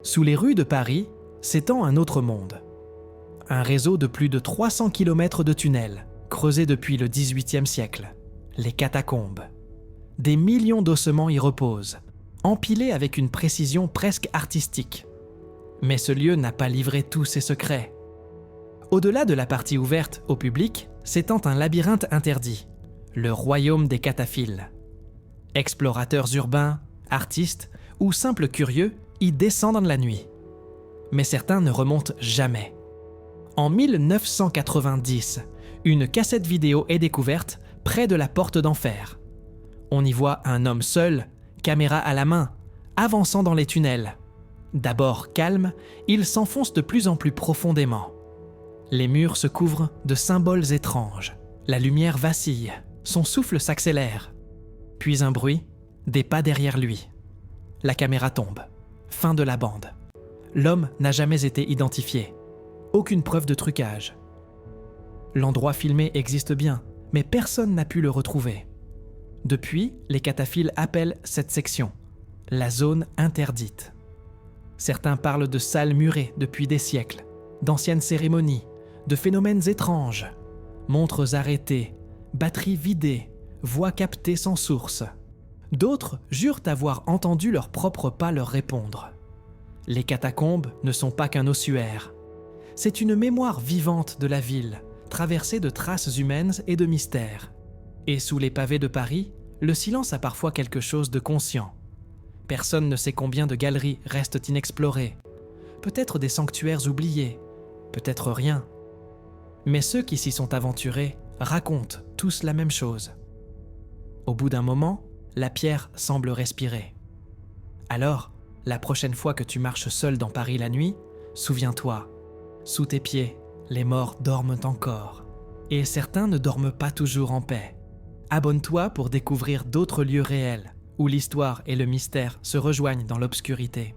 Sous les rues de Paris s'étend un autre monde. Un réseau de plus de 300 km de tunnels, creusés depuis le XVIIIe siècle. Les catacombes. Des millions d'ossements y reposent, empilés avec une précision presque artistique. Mais ce lieu n'a pas livré tous ses secrets. Au-delà de la partie ouverte au public, s'étend un labyrinthe interdit, le royaume des cataphiles. Explorateurs urbains, artistes ou simples curieux y descendent la nuit. Mais certains ne remontent jamais. En 1990, une cassette vidéo est découverte près de la porte d'enfer. On y voit un homme seul, caméra à la main, avançant dans les tunnels. D'abord calme, il s'enfonce de plus en plus profondément. Les murs se couvrent de symboles étranges. La lumière vacille, son souffle s'accélère. Puis un bruit, des pas derrière lui. La caméra tombe. Fin de la bande. L'homme n'a jamais été identifié. Aucune preuve de trucage. L'endroit filmé existe bien, mais personne n'a pu le retrouver. Depuis, les cataphiles appellent cette section la zone interdite. Certains parlent de salles murées depuis des siècles, d'anciennes cérémonies, de phénomènes étranges, montres arrêtées, batteries vidées, voix captées sans source. D'autres jurent avoir entendu leurs propres pas leur répondre. Les catacombes ne sont pas qu'un ossuaire. C'est une mémoire vivante de la ville, traversée de traces humaines et de mystères. Et sous les pavés de Paris, le silence a parfois quelque chose de conscient. Personne ne sait combien de galeries restent inexplorées. Peut-être des sanctuaires oubliés, peut-être rien. Mais ceux qui s'y sont aventurés racontent tous la même chose. Au bout d'un moment, la pierre semble respirer. Alors, la prochaine fois que tu marches seul dans Paris la nuit, souviens-toi, sous tes pieds, les morts dorment encore. Et certains ne dorment pas toujours en paix. Abonne-toi pour découvrir d'autres lieux réels, où l'histoire et le mystère se rejoignent dans l'obscurité.